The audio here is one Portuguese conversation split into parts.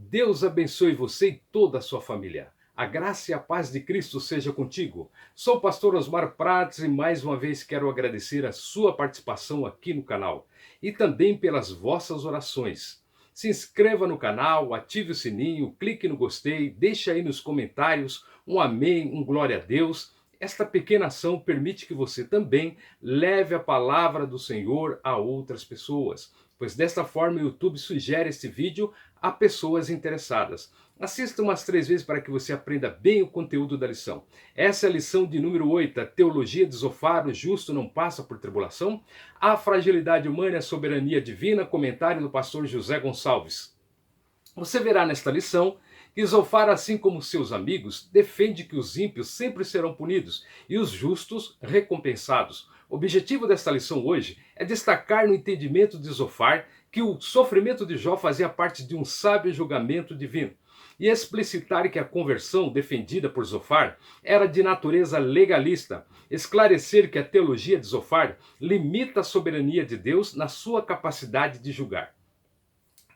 Deus abençoe você e toda a sua família. A graça e a paz de Cristo seja contigo. Sou o pastor Osmar Prates e mais uma vez quero agradecer a sua participação aqui no canal e também pelas vossas orações. Se inscreva no canal, ative o sininho, clique no gostei, deixe aí nos comentários um amém, um glória a Deus. Esta pequena ação permite que você também leve a palavra do Senhor a outras pessoas, pois desta forma o YouTube sugere este vídeo a pessoas interessadas. Assista umas 3 vezes para que você aprenda bem o conteúdo da lição. Essa é a lição de número 8, a teologia de Zofar, o justo não passa por tribulação, a fragilidade humana e a soberania divina, comentário do pastor José Gonçalves. Você verá nesta lição que Zofar, assim como seus amigos, defende que os ímpios sempre serão punidos e os justos recompensados. O objetivo desta lição hoje é destacar no entendimento de Zofar que o sofrimento de Jó fazia parte de um sábio julgamento divino e explicitar que a conversão defendida por Zofar era de natureza legalista, esclarecer que a teologia de Zofar limita a soberania de Deus na sua capacidade de julgar.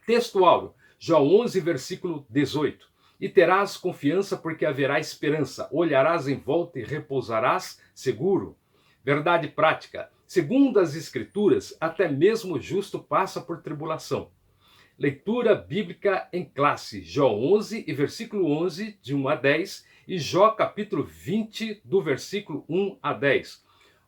Texto áureo, Jó 11, versículo 18. E terás confiança porque haverá esperança, olharás em volta e repousarás seguro. Verdade prática, segundo as Escrituras, até mesmo o justo passa por tribulação. Leitura bíblica em classe, Jó 11 e versículo 11, de 1 a 10, e Jó capítulo 20, do versículo 1 a 10.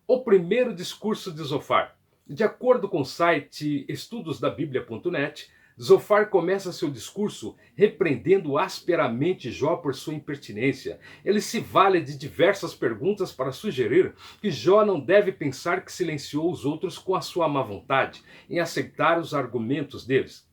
O primeiro discurso de Zofar. De acordo com o site estudosdabiblia.net, Zofar começa seu discurso repreendendo asperamente Jó por sua impertinência. Ele se vale de diversas perguntas para sugerir que Jó não deve pensar que silenciou os outros com a sua má vontade em aceitar os argumentos deles.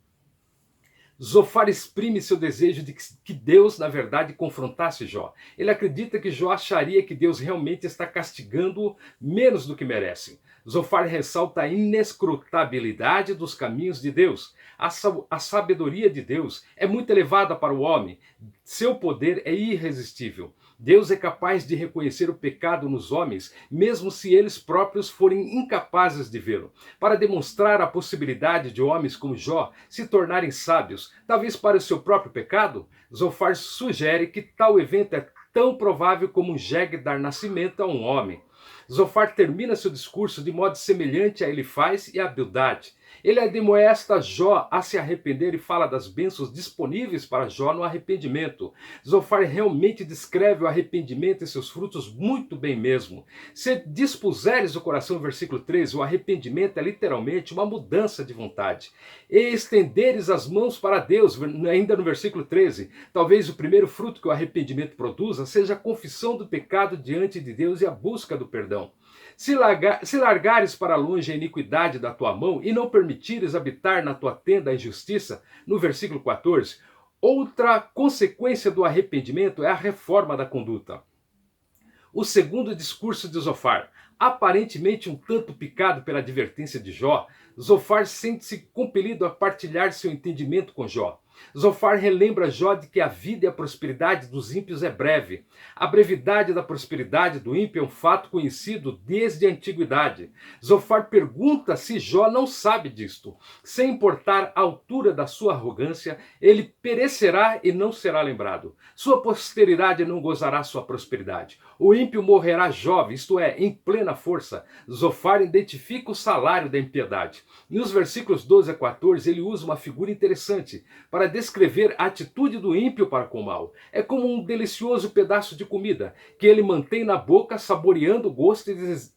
Zofar exprime seu desejo de que Deus, na verdade, confrontasse Jó. Ele acredita que Jó acharia que Deus realmente está castigando-o menos do que merece. Zofar ressalta a inescrutabilidade dos caminhos de Deus. A sabedoria de Deus é muito elevada para o homem. Seu poder é irresistível. Deus é capaz de reconhecer o pecado nos homens, mesmo se eles próprios forem incapazes de vê-lo. Para demonstrar a possibilidade de homens como Jó se tornarem sábios, talvez para o seu próprio pecado, Zofar sugere que tal evento é tão provável como um jegue dar nascimento a um homem. Zofar termina seu discurso de modo semelhante a Elifaz e a Bildade. Ele admoesta Jó a se arrepender e fala das bênçãos disponíveis para Jó no arrependimento. Zofar realmente descreve o arrependimento e seus frutos muito bem mesmo. Se dispuseres o coração, versículo 13, o arrependimento é literalmente uma mudança de vontade. E estenderes as mãos para Deus, ainda no versículo 13, talvez o primeiro fruto que o arrependimento produza seja a confissão do pecado diante de Deus e a busca do perdão. Se largares para longe a iniquidade da tua mão e não permitires habitar na tua tenda a injustiça, no versículo 14, outra consequência do arrependimento é a reforma da conduta. O segundo discurso de Zofar, aparentemente um tanto picado pela advertência de Jó, Zofar sente-se compelido a partilhar seu entendimento com Jó. Zofar relembra Jó de que a vida e a prosperidade dos ímpios é breve. A brevidade da prosperidade do ímpio é um fato conhecido desde a antiguidade. Zofar pergunta se Jó não sabe disto. Sem importar a altura da sua arrogância, ele perecerá e não será lembrado. Sua posteridade não gozará sua prosperidade. O ímpio morrerá jovem, isto é, em plena força. Zofar identifica o salário da impiedade. Nos versículos 12 a 14, ele usa uma figura interessante para descrever a atitude do ímpio para com o mal. É como um delicioso pedaço de comida que ele mantém na boca, saboreando o gosto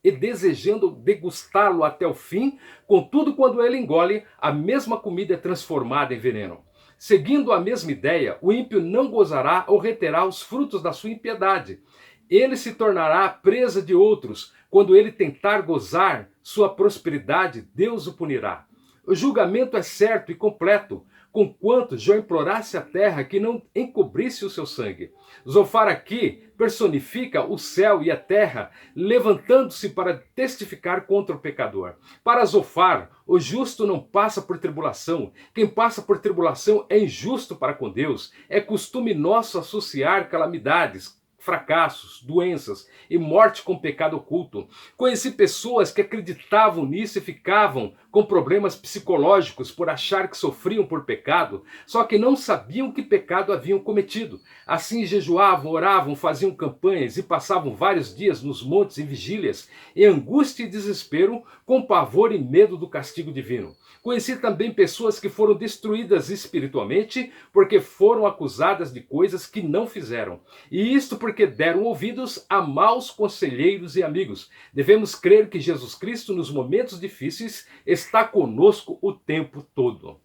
e desejando degustá-lo até o fim. Contudo, quando ele engole, a mesma comida é transformada em veneno. Seguindo a mesma ideia, o ímpio não gozará ou reterá os frutos da sua impiedade. Ele se tornará presa de outros. Quando ele tentar gozar sua prosperidade, Deus o punirá. O julgamento é certo e completo, conquanto Jó implorasse à terra que não encobrisse o seu sangue. Zofar aqui personifica o céu e a terra, levantando-se para testificar contra o pecador. Para Zofar, o justo não passa por tribulação. Quem passa por tribulação é injusto para com Deus. É costume nosso associar calamidades, fracassos, doenças e morte com pecado oculto. Conheci pessoas que acreditavam nisso e ficavam com problemas psicológicos por achar que sofriam por pecado, só que não sabiam que pecado haviam cometido. Assim jejuavam, oravam, faziam campanhas e passavam vários dias nos montes em vigílias, em angústia e desespero, com pavor e medo do castigo divino. Conheci também pessoas que foram destruídas espiritualmente porque foram acusadas de coisas que não fizeram. E isto porque deram ouvidos a maus conselheiros e amigos. Devemos crer que Jesus Cristo, nos momentos difíceis, está conosco o tempo todo.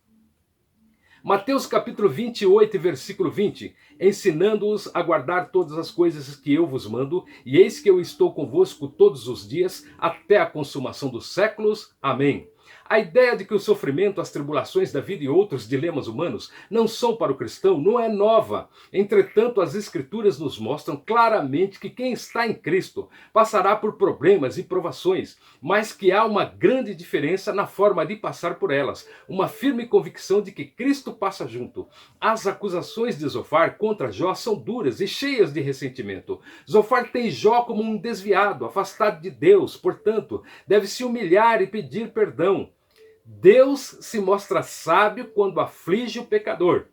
Mateus capítulo 28, versículo 20, ensinando-os a guardar todas as coisas que eu vos mando, e eis que eu estou convosco todos os dias, até a consumação dos séculos. Amém. A ideia de que o sofrimento, as tribulações da vida e outros dilemas humanos não são para o cristão não é nova. Entretanto, as Escrituras nos mostram claramente que quem está em Cristo passará por problemas e provações, mas que há uma grande diferença na forma de passar por elas, uma firme convicção de que Cristo passa junto. As acusações de Zofar contra Jó são duras e cheias de ressentimento. Zofar tem Jó como um desviado, afastado de Deus, portanto, deve se humilhar e pedir perdão. Deus se mostra sábio quando aflige o pecador.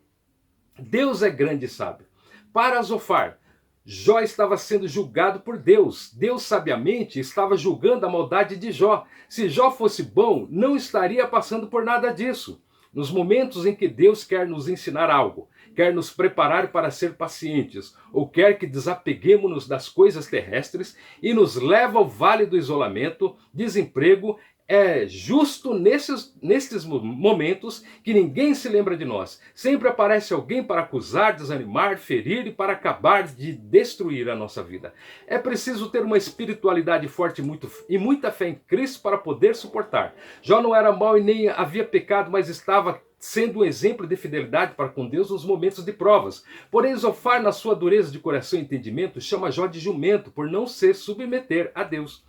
Deus é grande e sábio. Para Zofar, Jó estava sendo julgado por Deus. Deus sabiamente estava julgando a maldade de Jó. Se Jó fosse bom, não estaria passando por nada disso. Nos momentos em que Deus quer nos ensinar algo, quer nos preparar para ser pacientes, ou quer que desapeguemos-nos das coisas terrestres e nos leva ao vale do isolamento, desemprego, é justo nestes momentos que ninguém se lembra de nós. Sempre aparece alguém para acusar, desanimar, ferir e para acabar de destruir a nossa vida. É preciso ter uma espiritualidade forte e muita fé em Cristo para poder suportar. Jó não era mau e nem havia pecado, mas estava sendo um exemplo de fidelidade para com Deus nos momentos de provas. Porém, Zofar, na sua dureza de coração e entendimento, chama Jó de jumento por não se submeter a Deus.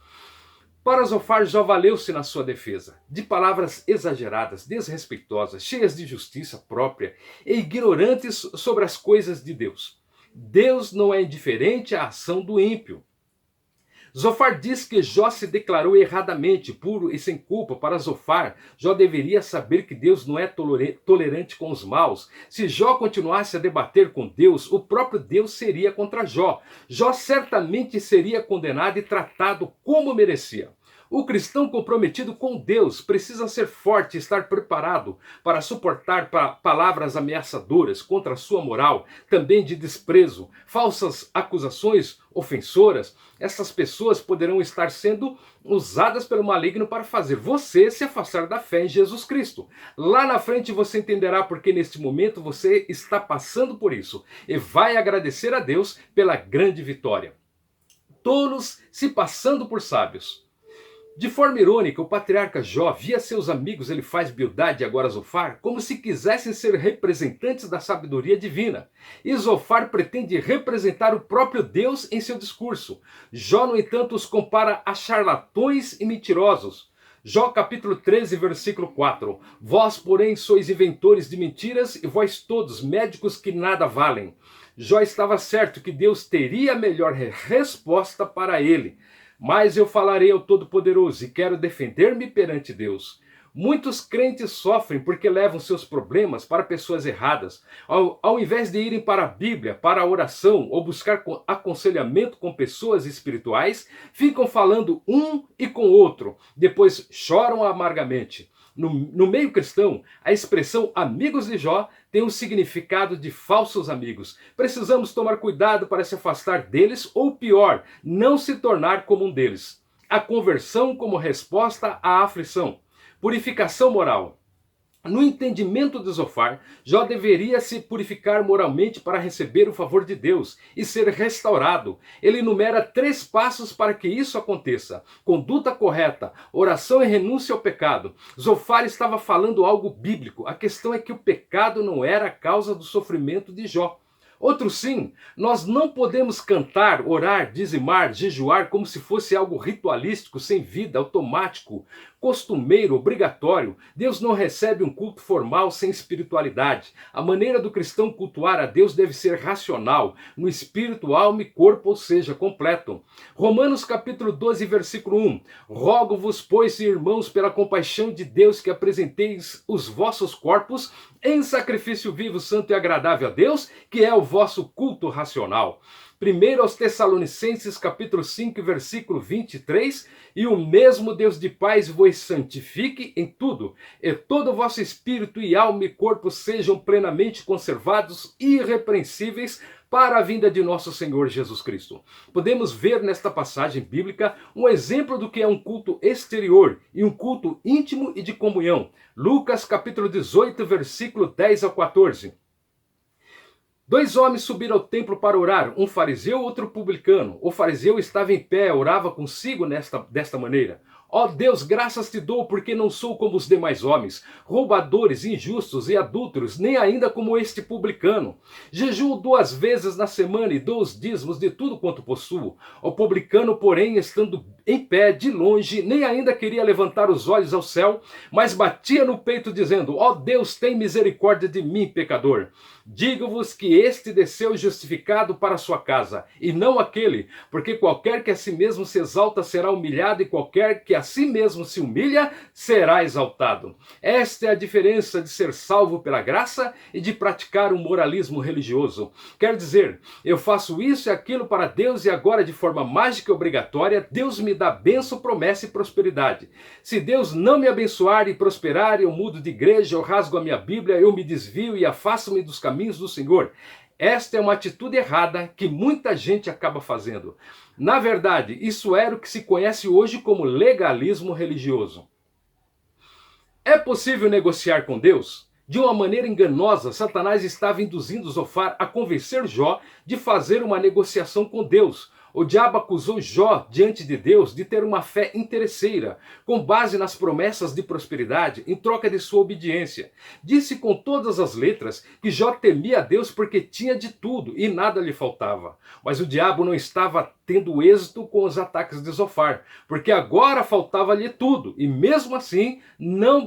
Para Zofar, Jó valeu-se na sua defesa, de palavras exageradas, desrespeitosas, cheias de justiça própria e ignorantes sobre as coisas de Deus. Deus não é indiferente à ação do ímpio. Zofar diz que Jó se declarou erradamente, puro e sem culpa. Para Zofar, Jó deveria saber que Deus não é tolerante com os maus. Se Jó continuasse a debater com Deus, o próprio Deus seria contra Jó. Jó certamente seria condenado e tratado como merecia. O cristão comprometido com Deus precisa ser forte e estar preparado para suportar palavras ameaçadoras contra a sua moral, também de desprezo, falsas acusações ofensoras. Essas pessoas poderão estar sendo usadas pelo maligno para fazer você se afastar da fé em Jesus Cristo. Lá na frente você entenderá porque neste momento você está passando por isso e vai agradecer a Deus pela grande vitória. Tolos se passando por sábios. De forma irônica, o patriarca Jó via seus amigos Elifaz, Bildade e agora Zofar como se quisessem ser representantes da sabedoria divina. E Zofar pretende representar o próprio Deus em seu discurso. Jó, no entanto, os compara a charlatões e mentirosos. Jó capítulo 13, versículo 4. Vós, porém, sois inventores de mentiras e vós todos médicos que nada valem. Jó estava certo que Deus teria a melhor resposta para ele. Mas eu falarei ao Todo-Poderoso e quero defender-me perante Deus. Muitos crentes sofrem porque levam seus problemas para pessoas erradas. Ao invés de irem para a Bíblia, para a oração ou buscar aconselhamento com pessoas espirituais, ficam falando um e com o outro. Depois choram amargamente. No meio cristão, a expressão amigos de Jó tem um significado de falsos amigos. Precisamos tomar cuidado para se afastar deles ou, pior, não se tornar como um deles. A conversão como resposta à aflição. Purificação moral. No entendimento de Zofar, Jó deveria se purificar moralmente para receber o favor de Deus e ser restaurado. Ele enumera 3 passos para que isso aconteça: conduta correta, oração e renúncia ao pecado. Zofar estava falando algo bíblico. A questão é que o pecado não era a causa do sofrimento de Jó. Outro sim, nós não podemos cantar, orar, dizimar, jejuar como se fosse algo ritualístico, sem vida, automático, costumeiro, obrigatório. Deus não recebe um culto formal sem espiritualidade. A maneira do cristão cultuar a Deus deve ser racional, no espírito, alma e corpo, ou seja, completo. Romanos capítulo 12, versículo 1. Rogo-vos, pois, irmãos, pela compaixão de Deus, que apresenteis os vossos corpos em sacrifício vivo, santo e agradável a Deus, que é o vosso culto racional. 1 aos Tessalonicenses, capítulo 5, versículo 23, e o mesmo Deus de paz vos santifique em tudo, e todo o vosso espírito e alma e corpo sejam plenamente conservados e irrepreensíveis para a vinda de nosso Senhor Jesus Cristo. Podemos ver nesta passagem bíblica um exemplo do que é um culto exterior e um culto íntimo e de comunhão. Lucas capítulo 18, versículo 10 ao 14. 2 homens subiram ao templo para orar, um fariseu e outro publicano. O fariseu estava em pé, orava consigo desta maneira: ó Deus, graças te dou, porque não sou como os demais homens, roubadores, injustos e adúlteros, nem ainda como este publicano. Jejuo 2 vezes na semana e dou os dízimos de tudo quanto possuo. O publicano, porém, estando em pé, de longe, nem ainda queria levantar os olhos ao céu, mas batia no peito, dizendo: ó Deus, tem misericórdia de mim, pecador. Digo-vos que este desceu justificado para sua casa, e não aquele, porque qualquer que a si mesmo se exalta será humilhado, e qualquer que a si mesmo se humilha será exaltado. Esta é a diferença de ser salvo pela graça e de praticar um moralismo religioso. Quer dizer, eu faço isso e aquilo para Deus e agora, de forma mágica e obrigatória, Deus me dá bênção, promessa e prosperidade. Se Deus não me abençoar e prosperar, eu mudo de igreja, eu rasgo a minha Bíblia, eu me desvio e afasto-me dos caminhos do Senhor. Esta é uma atitude errada que muita gente acaba fazendo. Na verdade, isso era o que se conhece hoje como legalismo religioso. É possível negociar com Deus? De uma maneira enganosa, Satanás estava induzindo Zofar a convencer Jó de fazer uma negociação com Deus. O diabo acusou Jó diante de Deus de ter uma fé interesseira, com base nas promessas de prosperidade em troca de sua obediência. Disse com todas as letras que Jó temia a Deus porque tinha de tudo e nada lhe faltava. Mas o diabo não estava tendo êxito com os ataques de Zofar, porque agora faltava-lhe tudo e mesmo assim não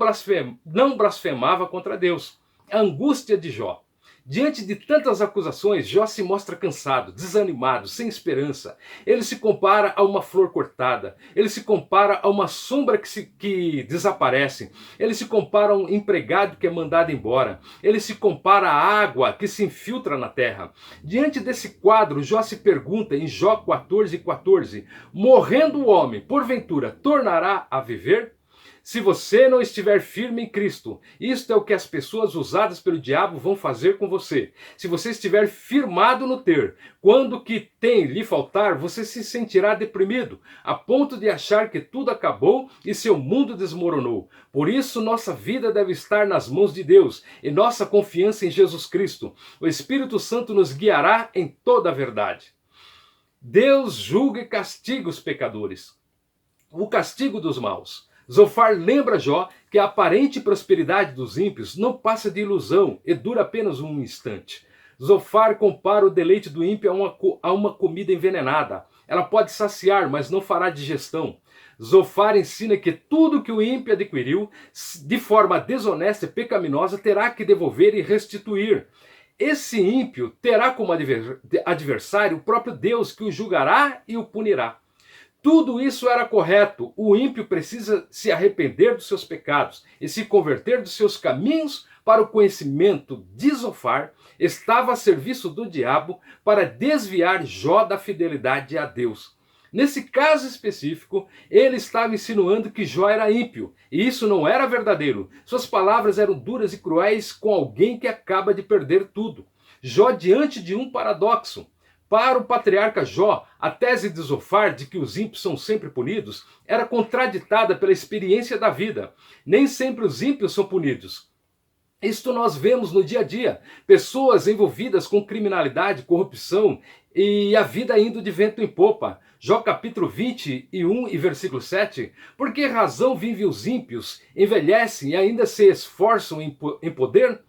blasfemava contra Deus. A angústia de Jó. Diante de tantas acusações, Jó se mostra cansado, desanimado, sem esperança. Ele se compara a uma flor cortada. Ele se compara a uma sombra que desaparece. Ele se compara a um empregado que é mandado embora. Ele se compara à água que se infiltra na terra. Diante desse quadro, Jó se pergunta em Jó 14:14, morrendo o homem, porventura, tornará a viver? Se você não estiver firme em Cristo, isto é o que as pessoas usadas pelo diabo vão fazer com você. Se você estiver firmado no ter, quando o que tem lhe faltar, você se sentirá deprimido, a ponto de achar que tudo acabou e seu mundo desmoronou. Por isso, nossa vida deve estar nas mãos de Deus e nossa confiança em Jesus Cristo. O Espírito Santo nos guiará em toda a verdade. Deus julga e castiga os pecadores. O castigo dos maus. Zofar lembra Jó que a aparente prosperidade dos ímpios não passa de ilusão e dura apenas um instante. Zofar compara o deleite do ímpio a uma comida envenenada. Ela pode saciar, mas não fará digestão. Zofar ensina que tudo que o ímpio adquiriu de forma desonesta e pecaminosa terá que devolver e restituir. Esse ímpio terá como adversário o próprio Deus, que o julgará e o punirá. Tudo isso era correto. O ímpio precisa se arrepender dos seus pecados e se converter dos seus caminhos para o conhecimento de Zofar. Estava a serviço do diabo para desviar Jó da fidelidade a Deus. Nesse caso específico, ele estava insinuando que Jó era ímpio, e isso não era verdadeiro. Suas palavras eram duras e cruéis com alguém que acaba de perder tudo. Jó diante de um paradoxo. Para o patriarca Jó, a tese de Zofar de que os ímpios são sempre punidos era contraditada pela experiência da vida. Nem sempre os ímpios são punidos. Isto nós vemos no dia a dia. Pessoas envolvidas com criminalidade, corrupção e a vida indo de vento em popa. Jó capítulo 21 e versículo 7. Por que razão vivem os ímpios, envelhecem e ainda se esforçam em poder?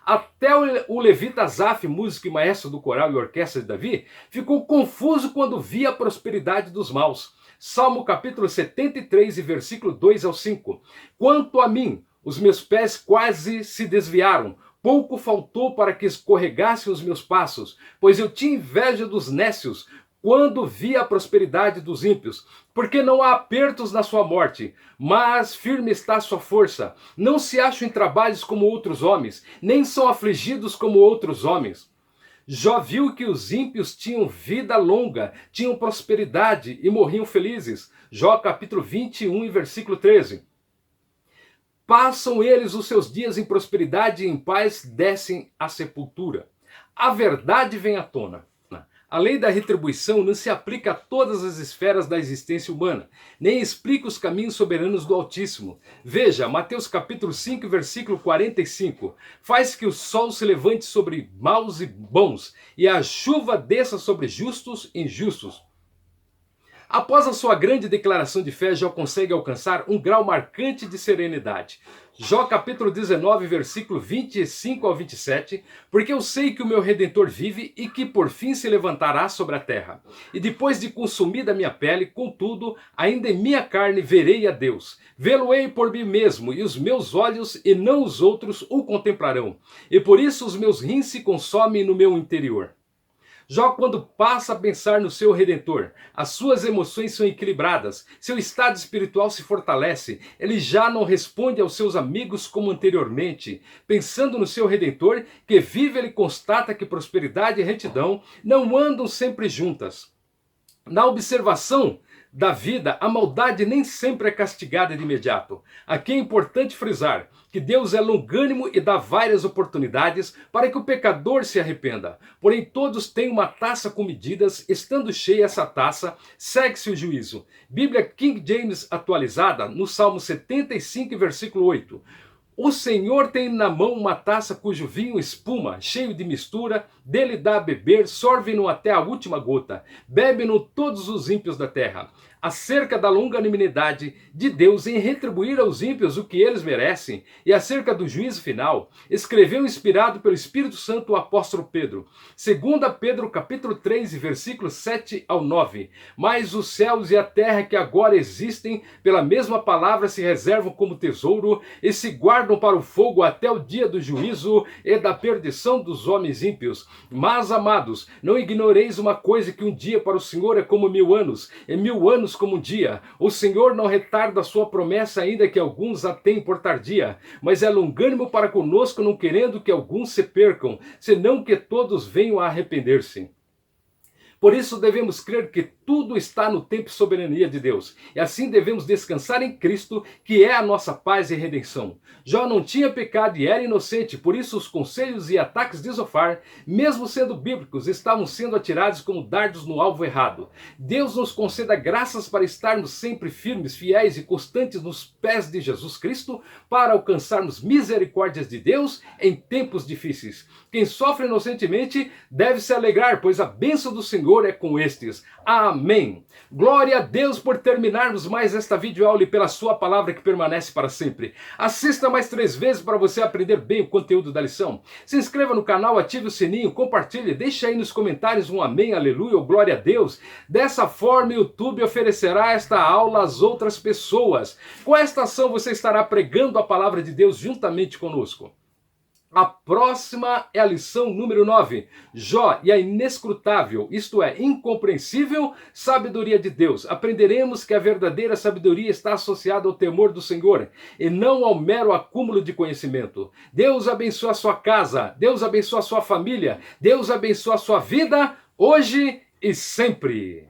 Até o levita Asaf, músico e maestro do coral e orquestra de Davi, ficou confuso quando via a prosperidade dos maus. Salmo capítulo 73, e versículo 2 ao 5. Quanto a mim, os meus pés quase se desviaram. Pouco faltou para que escorregassem os meus passos, pois eu tinha inveja dos nécios, quando vi a prosperidade dos ímpios, porque não há apertos na sua morte, mas firme está a sua força. Não se acham em trabalhos como outros homens, nem são afligidos como outros homens. Jó viu que os ímpios tinham vida longa, tinham prosperidade e morriam felizes. Jó capítulo 21 e versículo 13. Passam eles os seus dias em prosperidade e em paz descem à sepultura. A verdade vem à tona. A lei da retribuição não se aplica a todas as esferas da existência humana, nem explica os caminhos soberanos do Altíssimo. Veja, Mateus capítulo 5, versículo 45. Faz que o sol se levante sobre maus e bons, e a chuva desça sobre justos e injustos. Após a sua grande declaração de fé, Jó consegue alcançar um grau marcante de serenidade. Jó capítulo 19, versículo 25 ao 27, porque eu sei que o meu Redentor vive e que por fim se levantará sobre a terra. E depois de consumida a minha pele, contudo, ainda em minha carne verei a Deus. Vê-lo-ei por mim mesmo, e os meus olhos e não os outros o contemplarão. E por isso os meus rins se consomem no meu interior. Jó, quando passa a pensar no seu Redentor, as suas emoções são equilibradas, seu estado espiritual se fortalece, ele já não responde aos seus amigos como anteriormente. Pensando no seu Redentor, que vive, ele constata que prosperidade e retidão não andam sempre juntas. Na observação da vida, a maldade nem sempre é castigada de imediato. Aqui é importante frisar que Deus é longânimo e dá várias oportunidades para que o pecador se arrependa. Porém, todos têm uma taça com medidas, estando cheia essa taça, segue-se o juízo. Bíblia King James atualizada, no Salmo 75, versículo 8. O Senhor tem na mão uma taça cujo vinho espuma, cheio de mistura, dele dá a beber, sorve-no até a última gota, bebe-no todos os ímpios da terra. Acerca da longanimidade de Deus em retribuir aos ímpios o que eles merecem, e acerca do juízo final, escreveu inspirado pelo Espírito Santo o apóstolo Pedro. 2 Pedro capítulo 3, versículos 7 ao 9. Mas os céus e a terra que agora existem, pela mesma palavra se reservam como tesouro, e se guardam para o fogo até o dia do juízo e da perdição dos homens ímpios. Mas, amados, não ignoreis uma coisa, que um dia para o Senhor é como 1000 anos, e 1000 anos como um dia. O Senhor não retarda a sua promessa, ainda que alguns a tenham por tardia, mas é longânimo para conosco, não querendo que alguns se percam, senão que todos venham a arrepender-se. Por isso devemos crer que tudo está no tempo e soberania de Deus. E assim devemos descansar em Cristo, que é a nossa paz e redenção. Jó não tinha pecado e era inocente, por isso os conselhos e ataques de Zofar, mesmo sendo bíblicos, estavam sendo atirados como dardos no alvo errado. Deus nos conceda graças para estarmos sempre firmes, fiéis e constantes nos pés de Jesus Cristo, para alcançarmos misericórdias de Deus em tempos difíceis. Quem sofre inocentemente deve se alegrar, pois a bênção do Senhor é com estes. Amém. Glória a Deus por terminarmos mais esta videoaula e pela sua palavra que permanece para sempre. Assista mais 3 vezes para você aprender bem o conteúdo da lição. Se inscreva no canal, ative o sininho, compartilhe, deixe aí nos comentários um amém, aleluia ou glória a Deus. Dessa forma o YouTube oferecerá esta aula às outras pessoas. Com esta ação você estará pregando a palavra de Deus juntamente conosco. A próxima é a lição número 9. Jó e a inescrutável, isto é, incompreensível, sabedoria de Deus. Aprenderemos que a verdadeira sabedoria está associada ao temor do Senhor e não ao mero acúmulo de conhecimento. Deus abençoe a sua casa, Deus abençoe a sua família, Deus abençoe a sua vida, hoje e sempre.